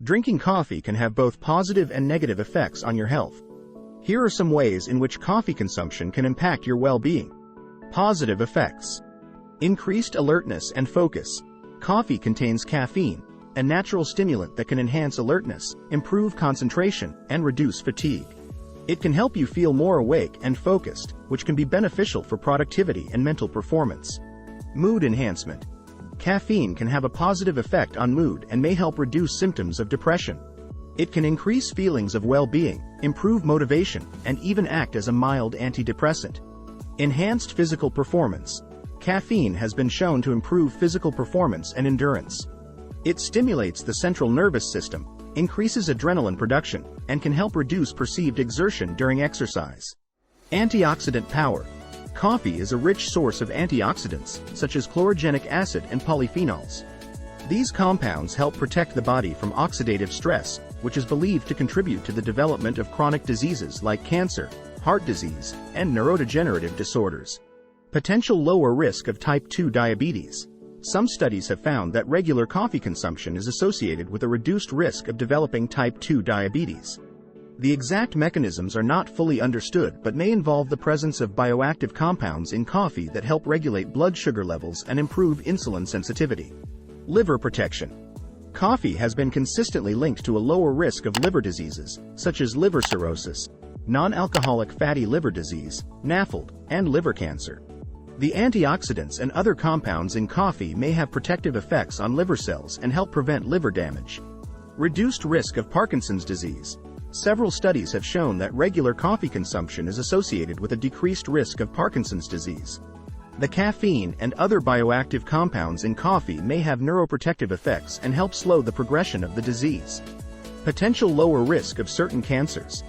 Drinking coffee can have both positive and negative effects on your health. Here are some ways in which coffee consumption can impact your well-being. Positive effects. Increased alertness and focus. Coffee contains caffeine, a natural stimulant that can enhance alertness, improve concentration, and reduce fatigue. It can help you feel more awake and focused, which can be beneficial for productivity and mental performance. Mood enhancement. Caffeine can have a positive effect on mood and may help reduce symptoms of depression. It can increase feelings of well-being, improve motivation, and even act as a mild antidepressant. Enhanced physical performance. Caffeine has been shown to improve physical performance and endurance. It stimulates the central nervous system, increases adrenaline production, and can help reduce perceived exertion during exercise. Antioxidant power. Coffee is a rich source of antioxidants, such as chlorogenic acid and polyphenols. These compounds help protect the body from oxidative stress, which is believed to contribute to the development of chronic diseases like cancer, heart disease, and neurodegenerative disorders. Potential lower risk of type 2 diabetes. Some studies have found that regular coffee consumption is associated with a reduced risk of developing type 2 diabetes. The exact mechanisms are not fully understood but may involve the presence of bioactive compounds in coffee that help regulate blood sugar levels and improve insulin sensitivity. Liver protection. Coffee has been consistently linked to a lower risk of liver diseases, such as liver cirrhosis, non-alcoholic fatty liver disease, NAFLD, and liver cancer. The antioxidants and other compounds in coffee may have protective effects on liver cells and help prevent liver damage. Reduced risk of Parkinson's disease. Several studies have shown that regular coffee consumption is associated with a decreased risk of Parkinson's disease. The caffeine and other bioactive compounds in coffee may have neuroprotective effects and help slow the progression of the disease. Potential lower risk of certain cancers.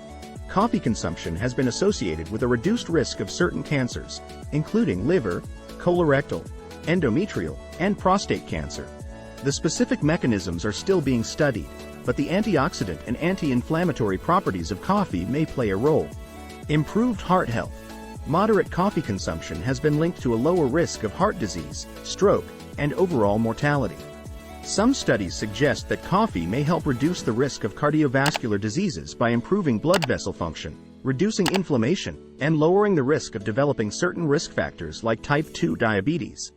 Coffee consumption has been associated with a reduced risk of certain cancers, including liver, colorectal, endometrial, and prostate cancer. The specific mechanisms are still being studied, but the antioxidant and anti-inflammatory properties of coffee may play a role. Improved heart health. Moderate coffee consumption has been linked to a lower risk of heart disease, stroke, and overall mortality. Some studies suggest that coffee may help reduce the risk of cardiovascular diseases by improving blood vessel function, reducing inflammation, and lowering the risk of developing certain risk factors like type 2 diabetes.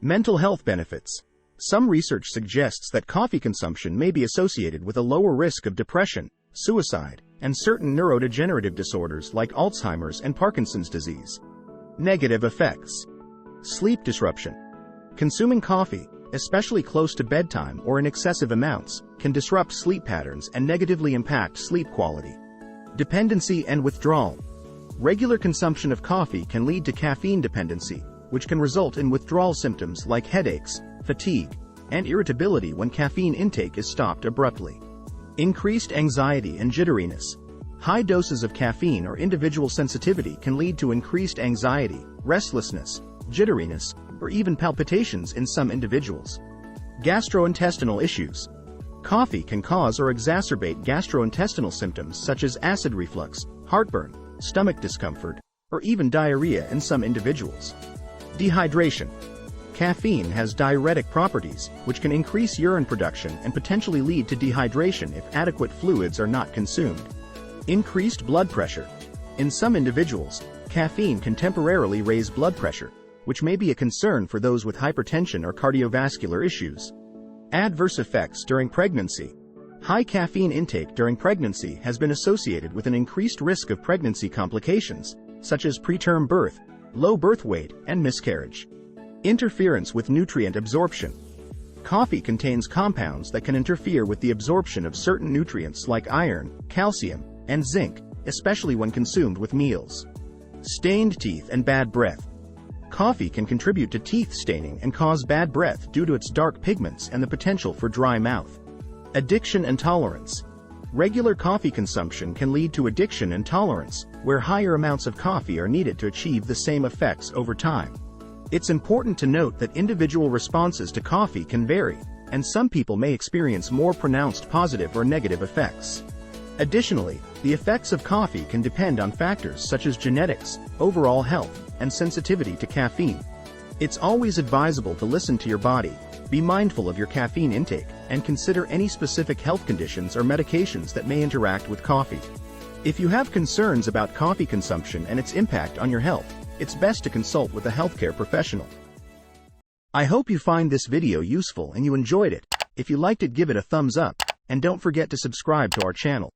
Mental health benefits. Some research suggests that coffee consumption may be associated with a lower risk of depression, suicide, and certain neurodegenerative disorders like Alzheimer's and Parkinson's disease. Negative effects. Sleep disruption. Consuming coffee, especially close to bedtime or in excessive amounts, can disrupt sleep patterns and negatively impact sleep quality. Dependency and withdrawal. Regular consumption of coffee can lead to caffeine dependency, which can result in withdrawal symptoms like headaches, fatigue, and irritability when caffeine intake is stopped abruptly. Increased anxiety and jitteriness. High doses of caffeine or individual sensitivity can lead to increased anxiety, restlessness, jitteriness, or even palpitations in some individuals. Gastrointestinal issues. Coffee can cause or exacerbate gastrointestinal symptoms such as acid reflux, heartburn, stomach discomfort, or even diarrhea in some individuals. Dehydration. Caffeine has diuretic properties, which can increase urine production and potentially lead to dehydration if adequate fluids are not consumed. Increased blood pressure. In some individuals, caffeine can temporarily raise blood pressure, which may be a concern for those with hypertension or cardiovascular issues. Adverse effects during pregnancy. High caffeine intake during pregnancy has been associated with an increased risk of pregnancy complications, such as preterm birth, low birth weight, and miscarriage. Interference with nutrient absorption. Coffee contains compounds that can interfere with the absorption of certain nutrients like iron, calcium, and zinc, especially when consumed with meals. Stained teeth and bad breath. Coffee can contribute to teeth staining and cause bad breath due to its dark pigments and the potential for dry mouth. Addiction and tolerance. Regular coffee consumption can lead to addiction and tolerance, where higher amounts of coffee are needed to achieve the same effects over time. It's important to note that individual responses to coffee can vary, and some people may experience more pronounced positive or negative effects. Additionally, the effects of coffee can depend on factors such as genetics, overall health, and sensitivity to caffeine. It's always advisable to listen to your body, Be mindful of your caffeine intake, and consider any specific health conditions or medications that may interact with coffee. If you have concerns about coffee consumption and its impact on your health, it's best to consult with a healthcare professional. I hope you find this video useful and you enjoyed it. If you liked it, give it a thumbs up, and don't forget to subscribe to our channel.